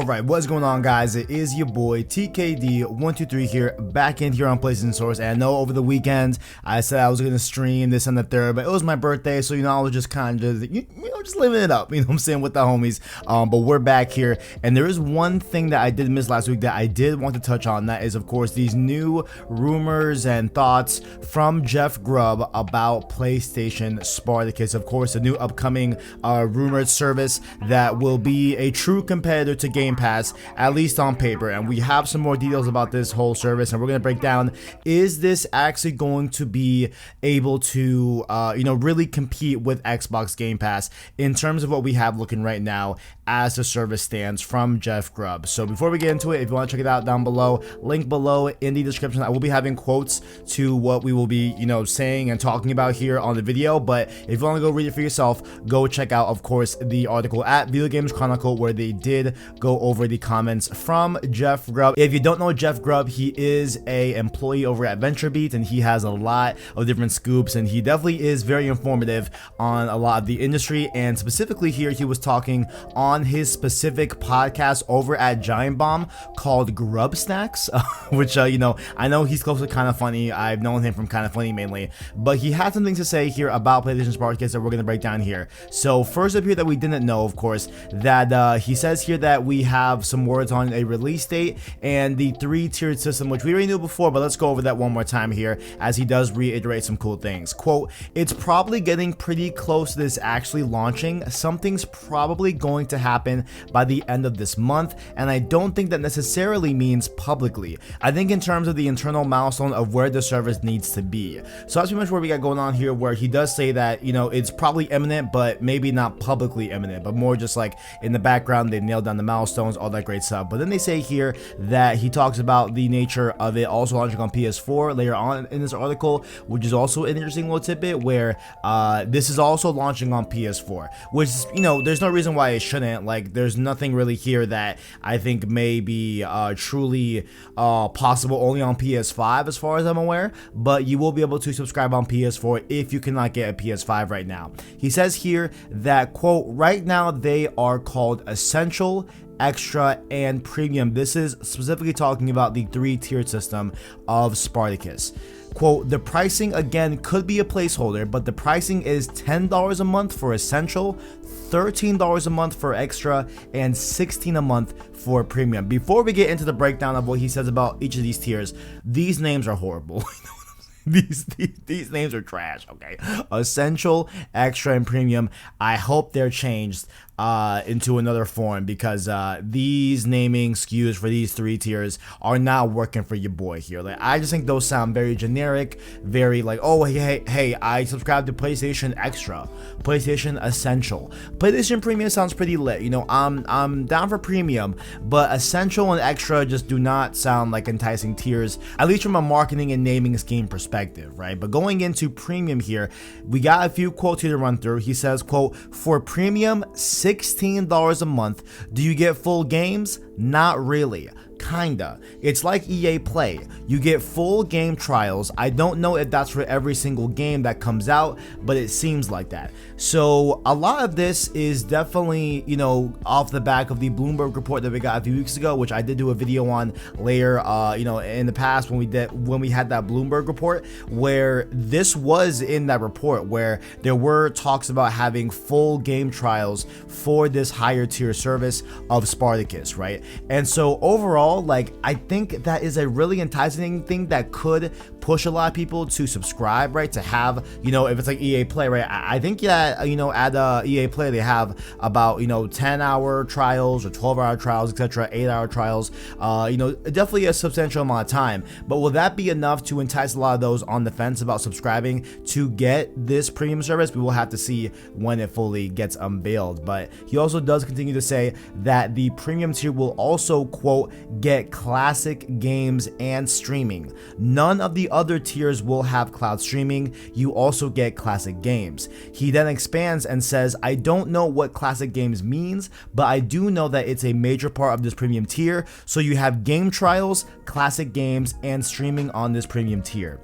Alright, what's going on, guys? It is your boy TKD123 here, back in here on PlayStation Source. And I know over the weekend I said I was going to stream this and the third, but it was my birthday, so I was just kind of just living it up, what I'm saying, with the homies. But we're back here, and there is one thing that I did miss last week that I did want to touch on. That is, of course, these new rumors and thoughts from Jeff Grubb about PlayStation Spartacus. Of course, a new upcoming rumored service that will be a true competitor to Game Pass, at least on paper. And we have some more details about this whole service, and we're going to break down, is this actually going to be able to really compete with Xbox Game Pass in terms of what we have looking right now as the service stands from Jeff Grubb. So before we get into it, if you want to check it out, down below, link below in the description. I will be having quotes to what we will be saying and talking about here on the video, but if you want to go read it for yourself, go check out, of course, the article at Video Games Chronicle, where they did go over the comments from Jeff Grubb. If you don't know Jeff Grubb, he is a employee over at VentureBeat, and he has a lot of different scoops, and he definitely is very informative on a lot of the industry. And specifically here, he was talking on his specific podcast over at Giant Bomb called Grub Snacks, which I know he's close to Kind of Funny. I've known him from Kind of Funny mainly, but he had some things to say here about PlayStation Spartacus that we're going to break down here. So first up here, that we didn't know, of course, that he says here that we have some words on a release date and the 3-tiered system, which we already knew before, but let's go over that one more time here, as he does reiterate some cool things. Quote, "It's probably getting pretty close to this actually launching. Something's probably going to happen by the end of this month, and I don't think that necessarily means publicly. I think in terms of the internal milestone of where the service needs to be." So that's pretty much what we got going on here, where he does say that, it's probably imminent, but maybe not publicly imminent, but more just like in the background, they nailed down the milestones, all that great stuff. But then they say here that he talks about the nature of it also launching on PS4 later on in this article, which is also an interesting little tidbit, where this is also launching on PS4, which, there's no reason why it shouldn't. Like, there's nothing really here that I think may be truly possible only on PS5 as far as I'm aware, but you will be able to subscribe on PS4 if you cannot get a PS5 right now. He says here that, quote, "Right now they are called Essential, Extra, and Premium." This is specifically talking about the 3-tiered system of Spartacus. Quote, "The pricing again could be a placeholder, but the pricing is $10 a month for Essential, $13 a month for Extra, and $16 a month for Premium." Before we get into the breakdown of what he says about each of these tiers, these names are horrible. These names are trash, okay? Essential, Extra, and Premium. I hope they're changed into another form, because these naming SKUs for these 3 tiers are not working for your boy here. Like, I just think those sound very generic, very like, oh, hey, I subscribe to PlayStation Extra, PlayStation Essential. PlayStation Premium sounds pretty lit. I'm down for Premium, but Essential and Extra just do not sound like enticing tiers, at least from a marketing and naming scheme perspective, right? But going into Premium here, we got a few quotes here to run through. He says, quote, "For Premium, $16 a month. Do you get full games? Not really. Kinda. It's like EA Play. You get full game trials. I don't know if that's for every single game that comes out, but it seems like that." So a lot of this is definitely, off the back of the Bloomberg report that we got a few weeks ago, which I did do a video on later, in the past when we had that Bloomberg report, where this was in that report, where there were talks about having full game trials for this higher tier service of Spartacus, right? And so overall, I think that is a really enticing thing that could push a lot of people to subscribe, right? To have, if it's like EA Play, right? I think that, at EA Play, they have about, 10-hour trials or 12-hour trials, etc., 8-hour trials, definitely a substantial amount of time. But will that be enough to entice a lot of those on the fence about subscribing to get this premium service? We will have to see when it fully gets unveiled. But he also does continue to say that the premium tier will also, quote, "get classic games and streaming. None of the other tiers will have cloud streaming. You also get classic games." He then expands and says, "I don't know what classic games means, but I do know that it's a major part of this premium tier. So you have game trials, classic games, and streaming on this premium tier."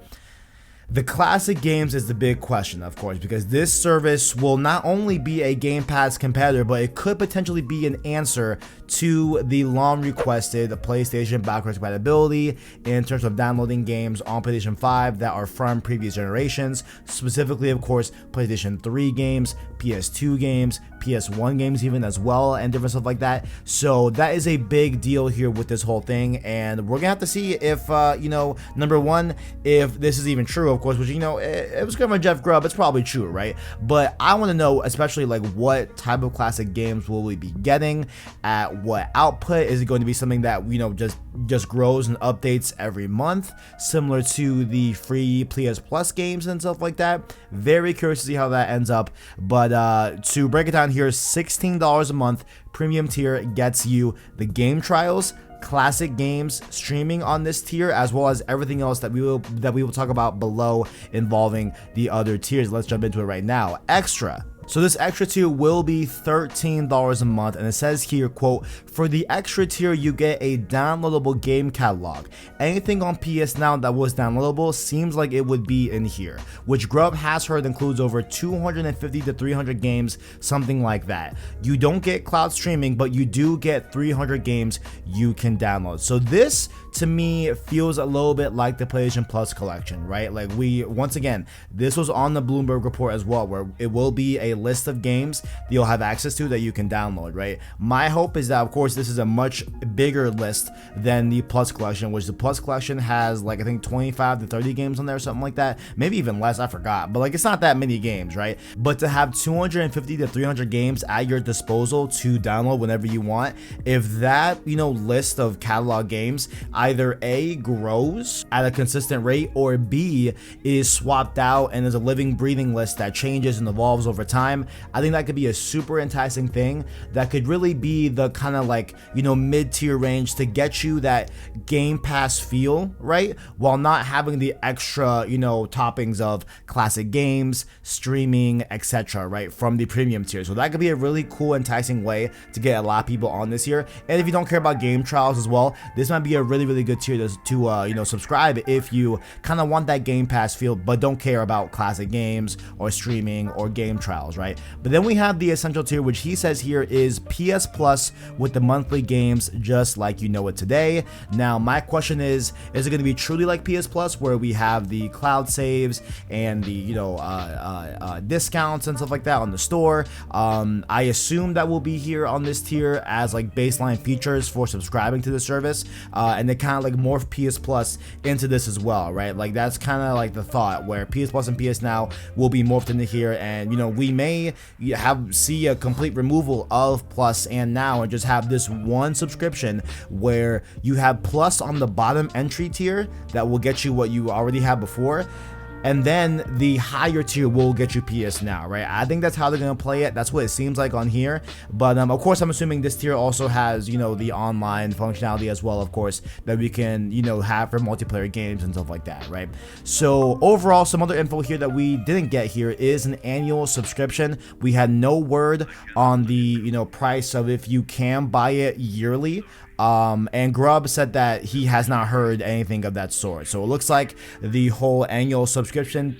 The classic games is the big question, of course, because this service will not only be a Game Pass competitor, but it could potentially be an answer to the long requested PlayStation backwards compatibility in terms of downloading games on PlayStation 5 that are from previous generations, specifically, of course, PlayStation 3 games, PS2 games, PS1 games even as well, and different stuff like that. So that is a big deal here with this whole thing, and we're gonna have to see if, number one, if this is even true, of course, which, it was coming from Jeff Grubb, it's probably true, right? But I want to know, especially, like, what type of classic games will we be getting, at what output. Is it going to be something that, just grows and updates every month, similar to the free PS Plus games and stuff like that? Very curious to see how that ends up. But to break it down here, $16 a month, premium tier gets you the game trials, classic games streaming on this tier, as well as everything else that we will talk about below involving the other tiers. Let's jump into it right now. Extra. So this extra tier will be $13 a month, and it says here, quote, for the extra tier you get a downloadable game catalog. Anything on PS Now that was downloadable seems like it would be in here, which Grubb has heard includes over 250 to 300 games, something like that. You don't get cloud streaming, but you do get 300 games you can download. So this, to me, feels a little bit like the PlayStation Plus collection, right? Like, once again, this was on the Bloomberg report as well, where it will be a list of games that you'll have access to that you can download, right? My hope is that, of course, this is a much bigger list than the Plus collection, which the Plus collection has, like, I think 25 to 30 games on there, something like that, maybe even less, I forgot, but, like, it's not that many games, right? But to have 250 to 300 games at your disposal to download whenever you want, if that, list of catalog games either A, grows at a consistent rate, or B, is swapped out and is a living, breathing list that changes and evolves over time, I think that could be a super enticing thing that could really be the kind of, like, mid-tier range to get you that Game Pass feel, right? While not having the extra, toppings of classic games, streaming, etc., right? From the premium tier. So that could be a really cool, enticing way to get a lot of people on this year. And if you don't care about game trials as well, this might be a really, really good tier to subscribe if you kind of want that Game Pass feel, but don't care about classic games or streaming or game trials, right? But then we have the essential tier, which he says here is PS Plus with the monthly games just like you know it today. Now, my question is it going to be truly like PS Plus, where we have the cloud saves and the discounts and stuff like that on the store? I assume that will be here on this tier as, like, baseline features for subscribing to the service, and they kind of, like, morph PS Plus into this as well, right? Like, that's kind of like the thought, where PS Plus and PS Now will be morphed into here, and we may see a complete removal of Plus and Now and just have this one subscription where you have Plus on the bottom entry tier that will get you what you already have before, and then the higher tier will get you PS Now, right? I think that's how they're gonna play it. That's what it seems like on here. But of course, I'm assuming this tier also has, the online functionality as well, of course, that we can, have for multiplayer games and stuff like that, right? So overall, some other info here that we didn't get here is an annual subscription. We had no word on the, price of if you can buy it yearly. And Grubb said that he has not heard anything of that sort. So it looks like the whole annual subscription,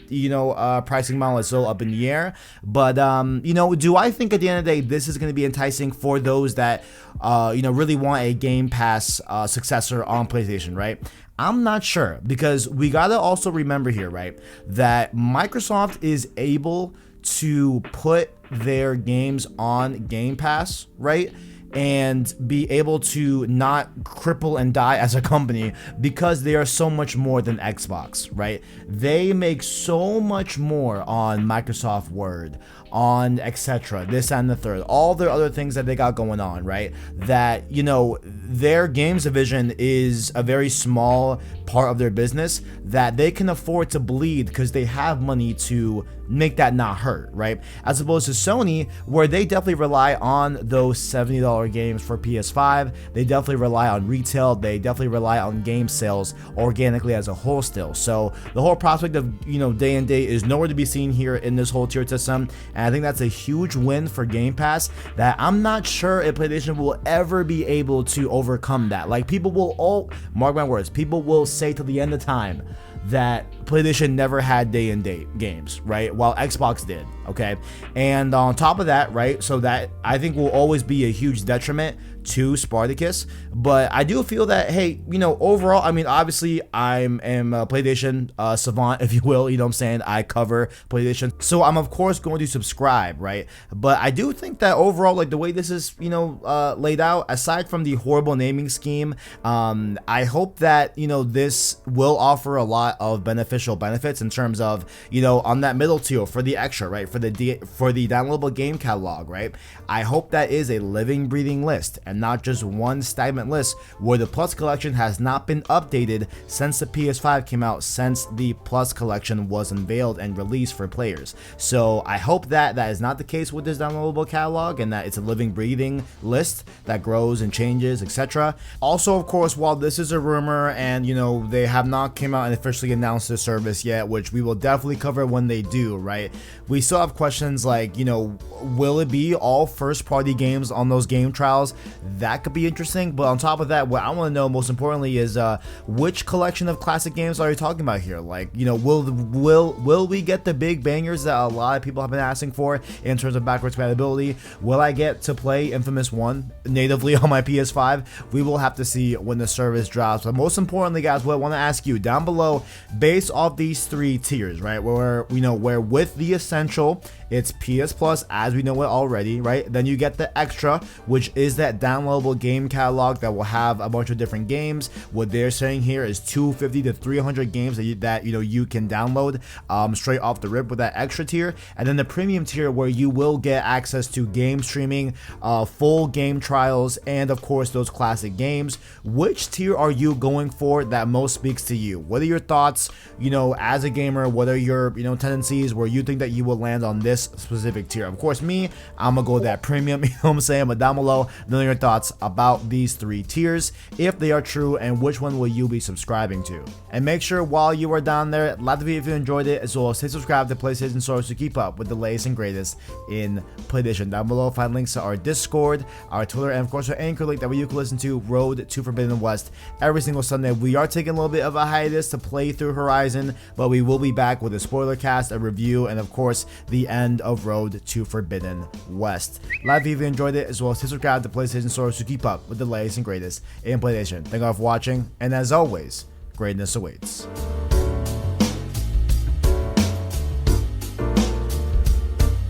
pricing model is still up in the air. But, do I think at the end of the day, this is going to be enticing for those that, really want a Game Pass successor on PlayStation, right? I'm not sure, because we got to also remember here, right, that Microsoft is able to put their games on Game Pass, right? And be able to not cripple and die as a company, because they are so much more than Xbox, right? They make so much more on Microsoft Word, on etc., this and the third, all their other things that they got going on, right? That, their games division is a very small part of their business that they can afford to bleed because they have money to make that not hurt, right? As opposed to Sony, where they definitely rely on those $70 games for PS5. They definitely rely on retail. They definitely rely on game sales organically as a whole still. So the whole prospect of, day and date is nowhere to be seen here in this whole tier system. And I think that's a huge win for Game Pass that I'm not sure if PlayStation will ever be able to overcome that. Like, people will mark my words, people will say till the end of time that PlayStation never had day and date games, right? While Xbox did, okay? And on top of that, right, so that I think will always be a huge detriment to Spartacus, but I do feel that, hey, you know, overall, I mean, obviously am a PlayStation savant, if you will, you know what I'm saying? I cover PlayStation, so I'm of course going to subscribe, right? But I do think that overall, like the way this is, you know, laid out, aside from the horrible naming scheme, I hope that, you know, this will offer a lot of beneficial benefits in terms of, you know, on that middle tier for the extra, right? For the downloadable game catalog, right? I hope that is a living, breathing list and not just one stagnant list where the Plus collection has not been updated since the PS5 came out, since the Plus collection was unveiled and released for players. So I hope that that is not the case with this downloadable catalog and that it's a living, breathing list that grows and changes, etc. Also, of course, while this is a rumor and, you know, they have not came out and officially announced the service yet, which we will definitely cover when they do, right? We still have questions like, you know, will it be all first party games on those game trials? That could be interesting, but on top of that, what I want to know most importantly is which collection of classic games are you talking about here? Like, you know, will we get the big bangers that a lot of people have been asking for in terms of backwards compatibility? Will I get to play Infamous 1 natively on my PS5? We will have to see when the service drops. But most importantly, guys, what I want to ask you down below, based off these three tiers, right? Where, you know, where with the essential, it's PS Plus as we know it already, right? Then you get the extra, which is that downloadable game catalog that will have a bunch of different games. What they're saying here is 250 to 300 games that you know you can download straight off the rip with that extra tier. And then the premium tier where you will get access to game streaming, full game trials, and of course those classic games. Which tier are you going for that most speaks to you? What are your thoughts, you know, as a gamer? What are your, you know, tendencies where you think that you will land on this specific tier? Of course, me, I'm gonna go with that premium, you know what I'm saying? But down below, know your thoughts about these three tiers, if they are true, and which one will you be subscribing to. And make sure while you are down there, like the video if you enjoyed it, as well as hit subscribe to PlayStation Source to keep up with the latest and greatest in PlayStation. Down below, find links to our Discord, our Twitter, and of course our Anchor link that where you can listen to Road to Forbidden West every single Sunday. We are taking a little bit of a hiatus to play through Horizon, but we will be back with a spoiler cast, a review, and of course the end of Road to Forbidden West. Like if you enjoyed it, as well as hit subscribe to PlayStation Source to keep up with the latest and greatest in PlayStation. Thank you all for watching, and as always, greatness awaits.